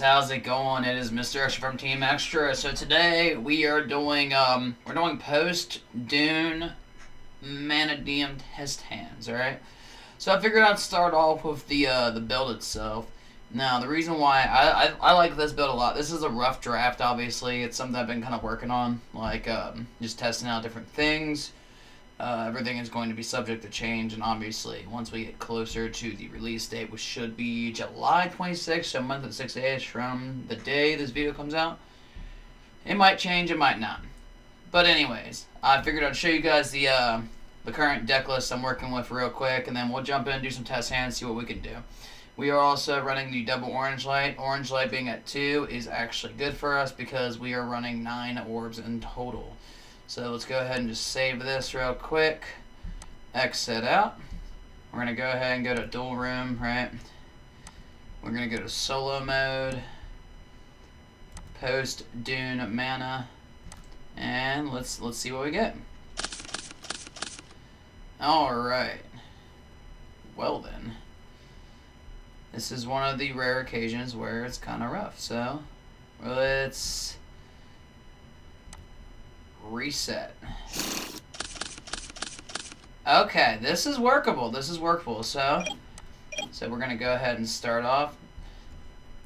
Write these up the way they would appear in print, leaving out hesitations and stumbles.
how's it going? It is Mr. Extra from Team Extra. So today we are doing post DUNE Mannadium test hands, alright? So I figured I'd start off with the build itself. Now the reason why I like this build a lot. This is a rough draft, obviously. It's something I've been kind of working on, like just testing out different things. Everything is going to be subject to change, and obviously, once we get closer to the release date, which should be July 26th, so a month and 6 days from the day this video comes out, it might change, it might not. But anyways, I figured I'd show you guys the current deck list I'm working with real quick, and then we'll jump in and do some test hands, see what we can do. We are also running the double orange light. Orange light being at 2 is actually good for us because we are running 9 orbs in total. So let's go ahead and just save this real quick. Exit out. We're going to go ahead and go to dual room, right? We're going to go to solo mode. Post DUNE mana. And let's see what we get. Alright. Well then. This is one of the rare occasions where it's kind of rough. So let's reset. Okay, this is workable. This is workable. So we're gonna go ahead and start off.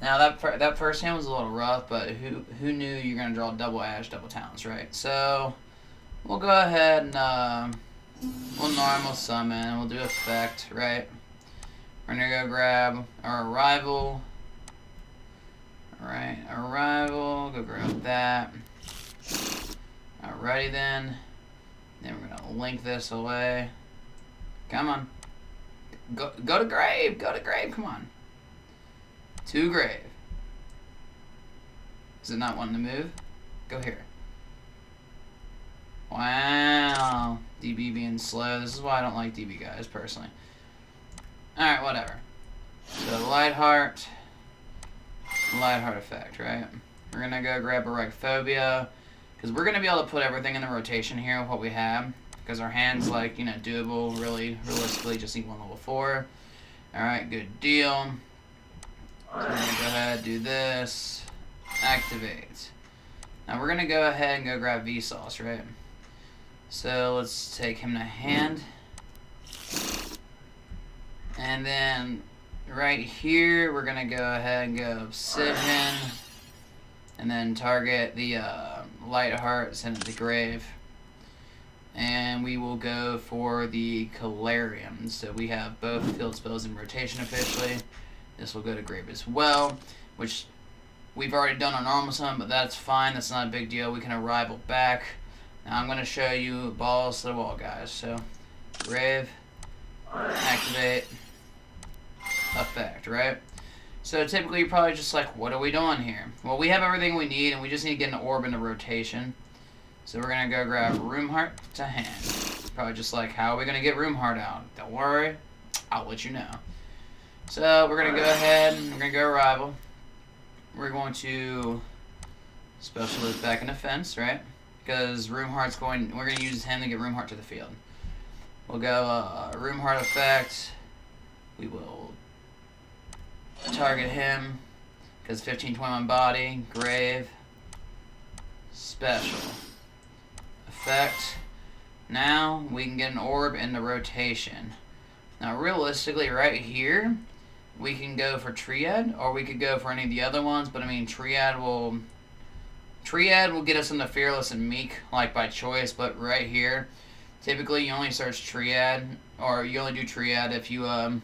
Now that first hand was a little rough, but who knew you're gonna draw double ash, double talents, right? So we'll go ahead and we'll normal summon. We'll do effect, right? We're gonna go grab our arrival. All right, arrival. Go grab that. Alrighty then. Then we're gonna link this away. Come on. Go to grave. Go to grave. Come on. To grave. Is it not wanting to move? Go here. Wow. DB being slow. This is why I don't like DB guys personally. Alright, whatever. So light heart effect, right? We're gonna go grab a Phobia. Because we're going to be able to put everything in the rotation here with what we have. Because our hand's like, doable. Really, realistically, just need one level 4. Alright, good deal. So we're going to go ahead, do this. Activate. Now we're going to go ahead and go grab Vsauce, right? So let's take him to hand. And then right here, we're going to go ahead and go Obsidian. And then target the light heart, send it to grave. And we will go for the Calarium. So we have both field spells in rotation officially. This will go to grave as well, which we've already done on normal summon, but that's fine. That's not a big deal. We can arrival back. Now I'm going to show you balls to the wall, guys. So grave, activate, effect, right? So typically you're probably just like, what are we doing here? Well, we have everything we need, and we just need to get an orb into rotation. So we're going to go grab Room Heart to hand. Probably just like, how are we going to get Room Heart out? Don't worry, I'll let you know. So we're going to go ahead, and we're going to go Arrival. We're going to special this back in the fence, right? Because Room Heart's we're going to use him to get Room Heart to the field. We'll go Room Heart effect. We will target him because 1521 body, grave, special effect. Now we can get an orb in the rotation. Now realistically right here we can go for Triad, or we could go for any of the other ones, but I mean Triad will get us into Fearless and Meek, like by choice, but right here typically you only search Triad, or you only do Triad if you have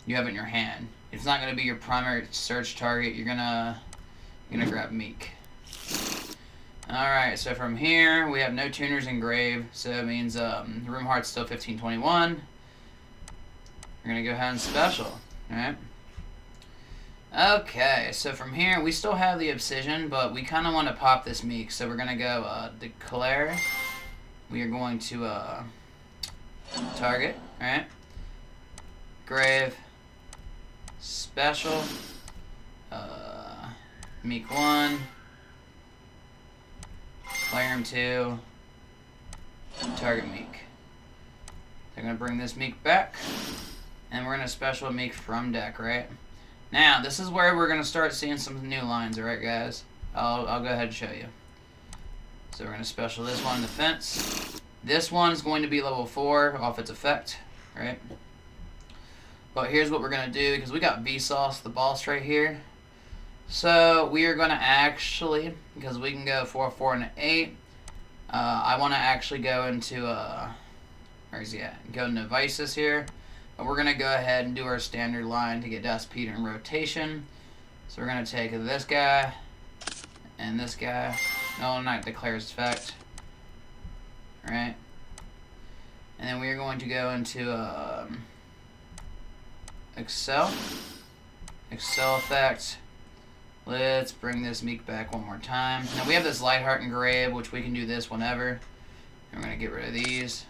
it in your hand. It's not going to be your primary search target. You're gonna grab Meek. Alright, so from here, we have no tuners in grave, so it means Room Heart's still 1521. We're going to go ahead and special, alright? Okay, so from here, we still have the Obsidian, but we kind of want to pop this Meek, so we're going to go Declare. We are going to target, alright? Grave. Special, Meek 1, Clarium 2, target Meek. They're going to bring this Meek back, and we're going to special Meek from deck, right? Now, this is where we're going to start seeing some new lines, alright guys? I'll go ahead and show you. So we're going to special this one, defense. This one's going to be level 4 off its effect, right? But here's what we're going to do, because we got Vsauce, the boss right here. So we are going to actually, because we can go 4, 4, and 8, I want to actually go into, where is he at? Go into Vices here. But we're going to go ahead and do our standard line to get Dust Peter in rotation. So we're going to take this guy and this guy. Null Knight declares effect. Right? And then we are going to go into Excel effect. Let's bring this Meek back one more time. Now we have this Lightheart and Grave, which we can do this whenever. And we're going to get rid of these.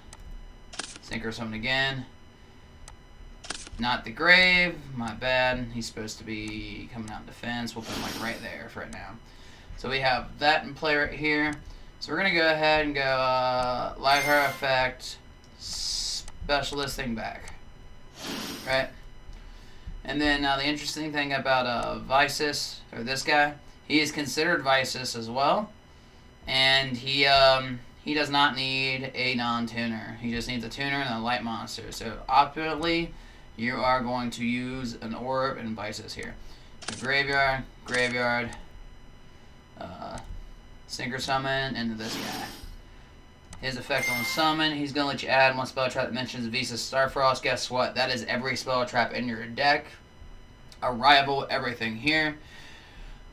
Synchro Summon again. Not the Grave, my bad. He's supposed to be coming out in defense. We'll put him like right there for right now. So we have that in play right here. So we're going to go ahead and go Lightheart effect, special this thing back. Right? And then the interesting thing about Vices, or this guy, he is considered Vices as well. And he does not need a non-tuner. He just needs a tuner and a light monster. So optimally, you are going to use an orb and Vices here. So graveyard, Synchro Summon into this guy. His effect on summon, he's going to let you add one spell trap that mentions Visas Starfrost. Guess what? That is every spell trap in your deck. Arrival, everything here.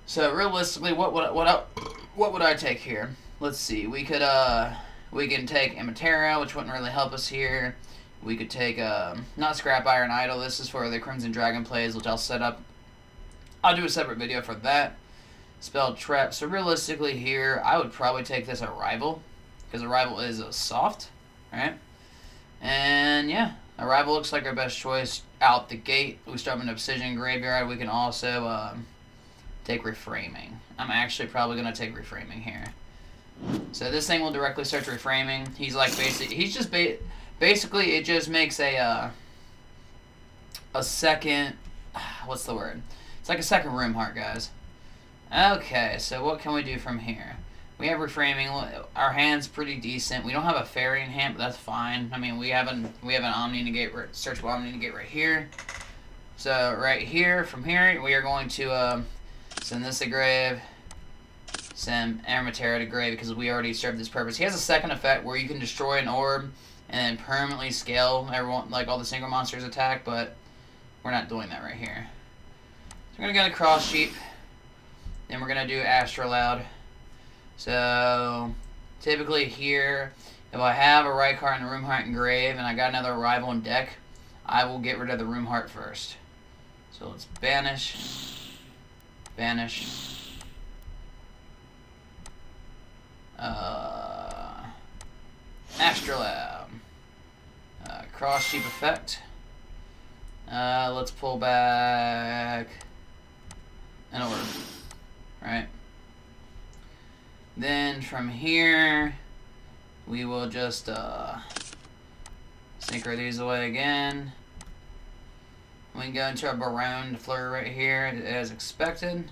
So realistically, what would I take here? Let's see. We can take Immateria, which wouldn't really help us here. We could take not Scrap Iron Idol. This is for the Crimson Dragon plays, which I'll set up. I'll do a separate video for that. Spell Trap. So realistically here, I would probably take this Arrival, because Arrival is a soft, right? And yeah, Arrival looks like our best choice out the gate. We start with an Obsidian Graveyard. We can also take Reframing. I'm actually probably going to take Reframing here. So this thing will directly search Reframing. He's like basically it just makes a second, what's the word? It's like a second Room Heart, guys. Okay, so what can we do from here? We have Reframing. Our hand's pretty decent. We don't have a Fairy in hand, but that's fine. I mean, we have an Omni Negate, searchable Omni Negate right here. So right here, from here, we are going to send this to grave, send Immateria to grave, because we already served this purpose. He has a second effect where you can destroy an orb and then permanently scale everyone, like all the single monsters attack, but we're not doing that right here. So we're gonna go to Cross Sheep. Then we're gonna do Astrolabe. So typically here, if I have a Rykart and a Room Heart and Grave, and I got another Arrival in deck, I will get rid of the Room Heart first. So let's banish, Astrolabe, Cross Sheep effect. Let's pull back an orb, right? Then from here, we will just synchro these away again. We can go into our Baron Flurry right here as expected.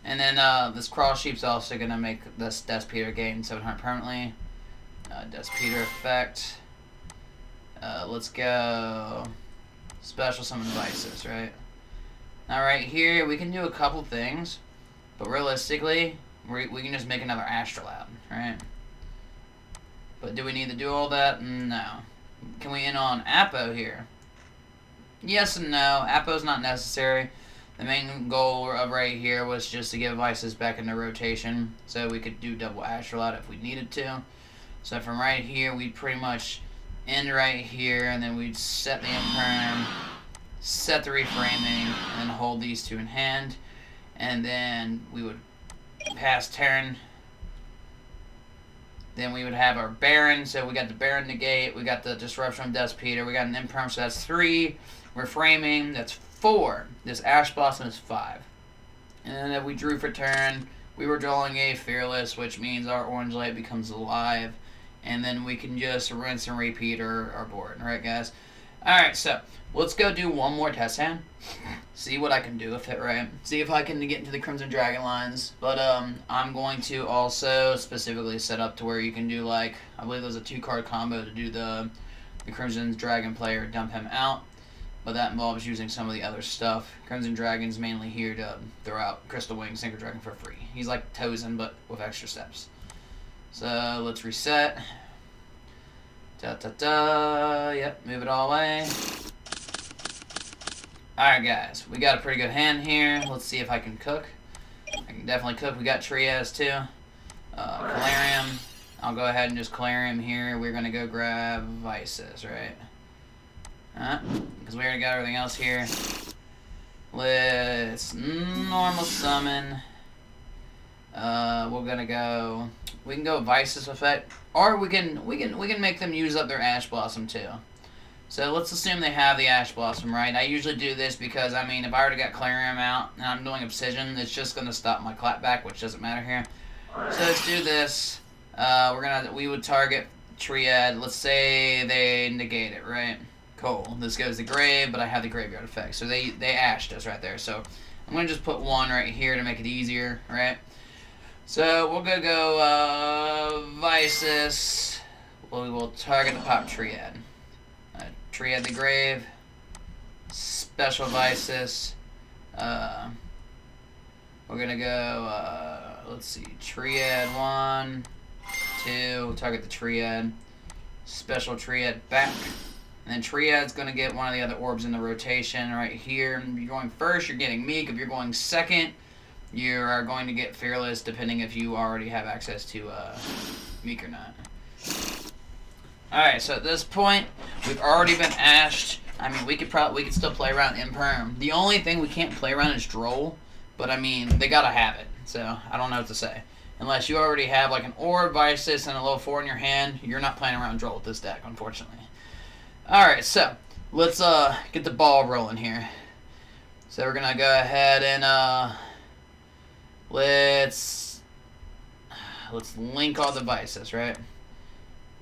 And then this Cross Sheep's also going to make this Dust Peter gain 700 permanently. Dust Peter effect. Let's go Special Summon Vices, right? Now right here, we can do a couple things. But realistically, we can just make another Astrolabe, right? But do we need to do all that? No. Can we in on Apo here? Yes and no. Apo's not necessary. The main goal of right here was just to get Vices back into rotation, so we could do double Astrolabe if we needed to. So from right here, we'd pretty much end right here, and then we'd set the Imperm, set the Reframing, and then hold these two in hand. And then we would pass turn. Then we would have our Baron. So we got the Baron negate. We got the Disruption of Dust Peter. We got an Imperm, so that's 3. Reframing, that's 4. This Ash Blossom is 5. And then if we drew for turn, we were drawing a Fearless, which means our Orange Light becomes alive. And then we can just rinse and repeat our board. Alright, guys? Alright, so let's go do one more test hand. See what I can do with it, right? See if I can get into the Crimson Dragon lines. But I'm going to also specifically set up to where you can do, like, I believe there's a 2-card combo to do the Crimson Dragon player, dump him out. But that involves using some of the other stuff. Crimson Dragon's mainly here to throw out Crystal Wing, Synchro Dragon for free. He's like Tozen, but with extra steps. So let's reset. Yep, move it all away. Alright, guys, we got a pretty good hand here. Let's see if I can cook. I can definitely cook. We got Trias too. Calarium. I'll go ahead and just Calarium here. We're gonna go grab Vices, right? Because we already got everything else here. Let's normal summon. We're gonna go. We can go Vices effect, or we can make them use up their Ash Blossom too. So let's assume they have the Ash Blossom, right? I usually do this because, I mean, if I already got Clarium out and I'm doing Obsidian, it's just gonna stop my clapback, which doesn't matter here. So let's do this. We would target Triad. Let's say they negate it, right? Cool. This goes to grave, but I have the graveyard effect. So they ashed us right there. So I'm going to just put 1 right here to make it easier, right? So we're going to go Vices. We will target the pop Triad. Triad the grave. Special Vices. We're going to go, let's see, Triad 1, 2, target the Triad. Special Triad back. And then Triad's going to get one of the other orbs in the rotation right here. If you're going first, you're getting Meek. If you're going second, you are going to get Fearless, depending if you already have access to Meek or not. Alright, so at this point, we've already been ashed. I mean, we could still play around Imperm. The only thing we can't play around is Droll, but I mean, they gotta have it. So, I don't know what to say. Unless you already have like an Orb, Vices, and a low 4 in your hand, you're not playing around Droll with this deck, unfortunately. Alright, so let's get the ball rolling here. So we're gonna go ahead and let's link all the Vices, right?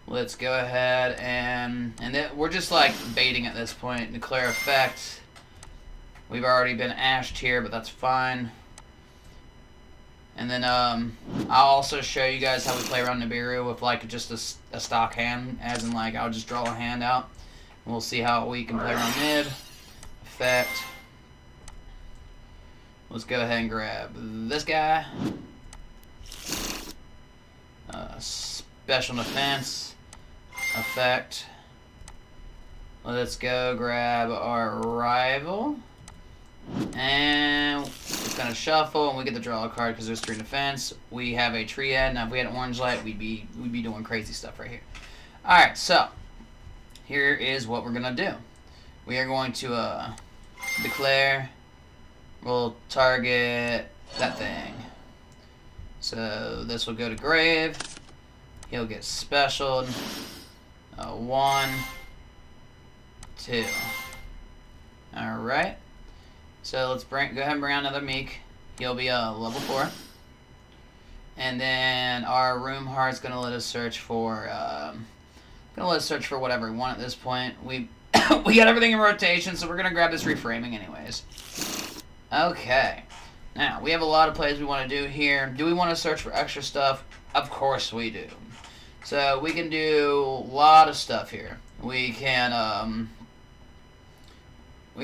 Let's go ahead and then we're just like baiting at this point. Declare effect. We've already been ashed here, but that's fine. And then I'll also show you guys how we play around Nibiru with like just a stock hand, as in like I'll just draw a hand out. We'll see how we can play around Nib. Effect. Let's go ahead and grab this guy. Special defense. Effect. Let's go grab our rival. And it's going to shuffle, and we get to draw a card because there's 3 defense. We have a Triad. Now, if we had an Orange Light, we'd be doing crazy stuff right here. Alright, so here is what we're going to do. We are going to declare. We'll target that thing. So this will go to grave. He'll get specialed. 1, 2. Alright. So let's go ahead and bring out another Meek. He'll be level 4. And then our Room Heart's gonna let us search for whatever we want at this point. We we got everything in rotation, so we're gonna grab this reframing anyways. Okay. Now we have a lot of plays we want to do here. Do we want to search for extra stuff? Of course we do. So we can do a lot of stuff here. We can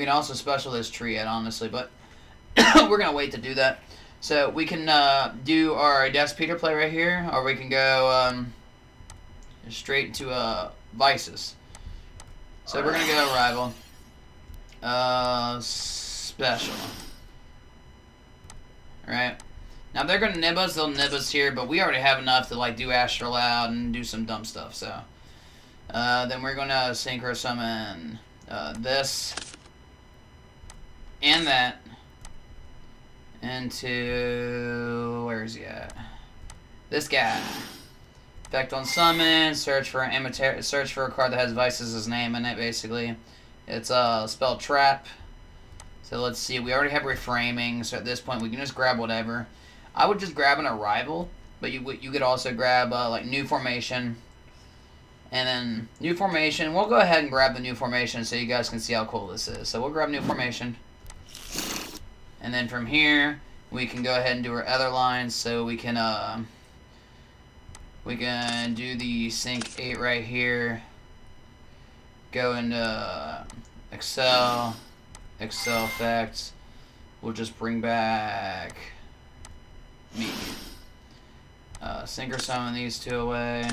also special this Triad, honestly, but we're going to wait to do that. So we can do our Death Peter play right here, or we can go straight into Vices. So we're going to go Rival. Special. Right? Now, if they're going to nib us, they'll nib us here, but we already have enough to like do Astral out and do some dumb stuff, so. Then we're going to Synchro Summon this. And that into, where is he at? This guy. Effect on summon, search for a card that has Vices' name in it, basically. It's spell trap. So let's see, we already have reframing, so at this point we can just grab whatever. I would just grab an Arrival, but you could also grab like New Formation. And then new formation. We'll go ahead and grab the new formation so you guys can see how cool this is. So we'll grab new formation. And then from here, we can go ahead and do our other lines. So we can do the sync 8 right here. Go into Excel effects. We'll just bring back Meek. Sync or summon these two away.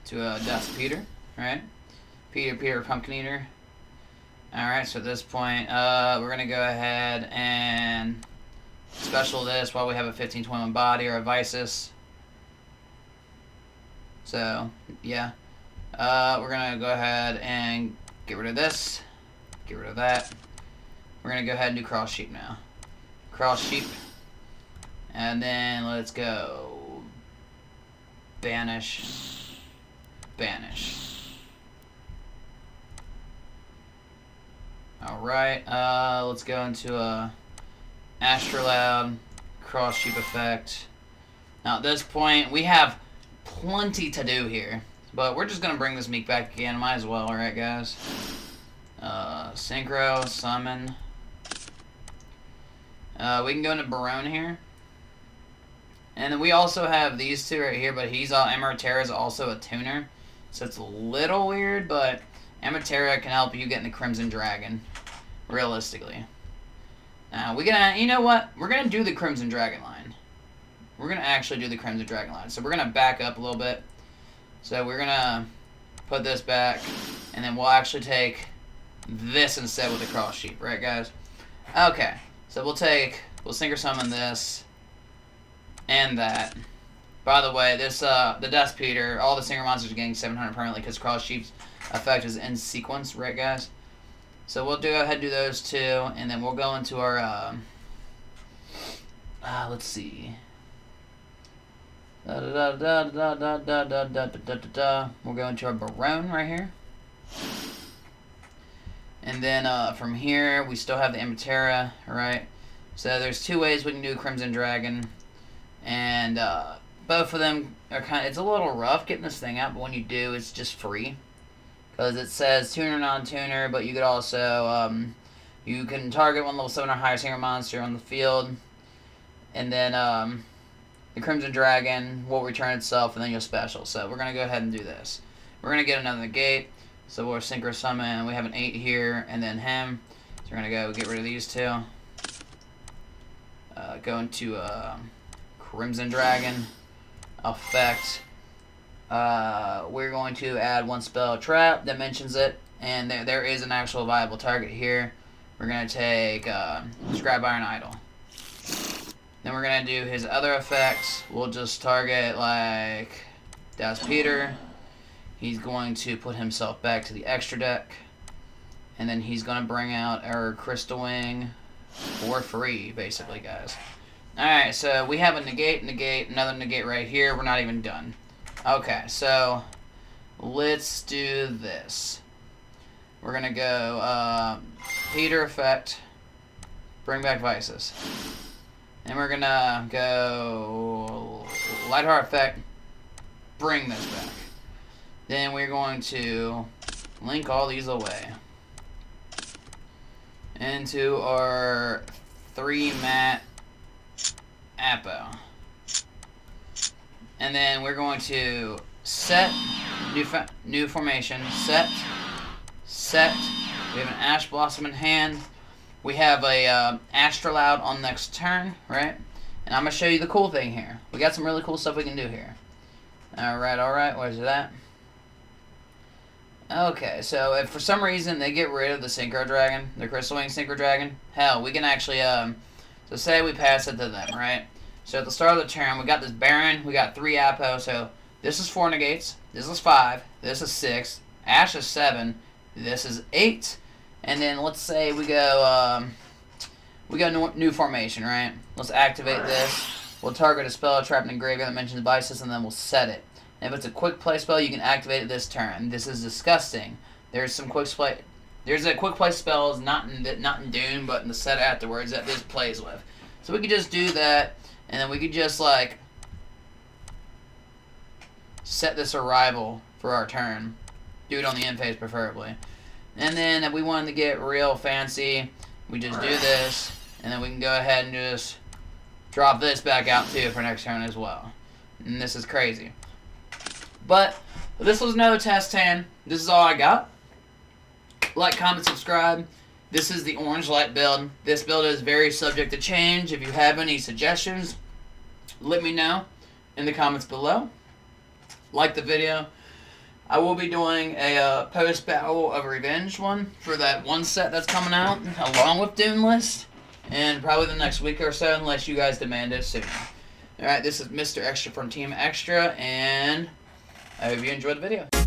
To Dust Peter, right? Peter, Pumpkin Eater. Alright, so at this point, we're going to go ahead and special this while we have a 1521 body or a Visus. So, yeah. We're going to go ahead and get rid of this. Get rid of that. We're going to go ahead and do Cross Sheep now. Cross Sheep. And then let's go. Banish. Banish. Alright, let's go into a Astrolabe Cross Sheep effect. Now at this point, we have plenty to do here. But we're just going to bring this Meek back again. Might as well, alright guys. Synchro, Summon. We can go into Barone here. And then we also have these two right here, but Emerterra is also a tuner. So it's a little weird, but Emerterra can help you get in the Crimson Dragon. Realistically. Now, you know what? We're gonna do the Crimson Dragon line. We're gonna actually do the Crimson Dragon line. So we're gonna back up a little bit. So we're gonna put this back, and then we'll actually take this instead with the Cross Sheep, right guys? Okay, so we'll Synchro Summon this, and that. By the way, this, the Dust Peter, all the Synchro monsters are getting 700 permanently because Cross Sheep's effect is in sequence, right guys? So we'll go ahead and do those two, and then we'll go into our, let's see. We'll go into our Barone right here. And then from here, we still have the Emerterra, right? So there's two ways we can do Crimson Dragon. And both of them are it's a little rough getting this thing out, but when you do, it's just free. Because it says tuner, non-tuner, but you could also, you can target one level 7 or higher Synchro monster on the field. And then, the Crimson Dragon will return itself, and then you'll special. So we're going to go ahead and do this. We're going to get another negate. So we'll Synchro Summon. We have an 8 here, and then him. So we're going to go get rid of these two. Go into Crimson Dragon effect. We're going to add one spell trap that mentions it, and there is an actual viable target here. We're going to take Scrap Iron Idol. Then we're going to do his other effects. We'll just target, like, Dust Peter. He's going to put himself back to the extra deck. And then he's going to bring out our Crystal Wing for free, basically, guys. Alright, so we have a negate, another negate right here. We're not even done. Okay, so let's do this. We're going to go Peter effect, bring back Visus. And we're going to go Lightheart effect, bring this back. Then we're going to link all these away into our 3-mat Apo. And then we're going to set new formation. Set. We have an Ash Blossom in hand. We have a Astrolabe on next turn, right? And I'm gonna show you the cool thing here. We got some really cool stuff we can do here. All right. Where's it at? Okay, so if for some reason they get rid of the Synchro Dragon, the Crystal Wing Synchro Dragon, hell, we can actually so say we pass it to them, right? So at the start of the turn, we got this Baron, we got 3 Apo, so this is 4 negates, this is 5, this is 6, Ash is 7, this is 8, and then let's say we go new formation, right? Let's activate this. We'll target a spell trapped in the graveyard that mentions Visus, and then we'll set it. And if it's a quick play spell, you can activate it this turn. This is disgusting. There's a quick play spells not in DUNE, but in the set afterwards that this plays with. So we could just do that, and then we could just like set this arrival for our turn. Do it on the end phase preferably. And then if we wanted to get real fancy, we just do this, and then we can go ahead and just drop this back out too for next turn as well. And this is crazy. But this was another test tan. This is all I got. Like, comment, subscribe. This is the orange light build. This build is very subject to change. If you have any suggestions, let me know in the comments below. Like the video. I will be doing a post-battle of Revenge one for that one set that's coming out, along with DUNE list, and probably the next week or so, unless you guys demand it soon. Alright, this is Mr. Extra from Team Extra, and I hope you enjoyed the video.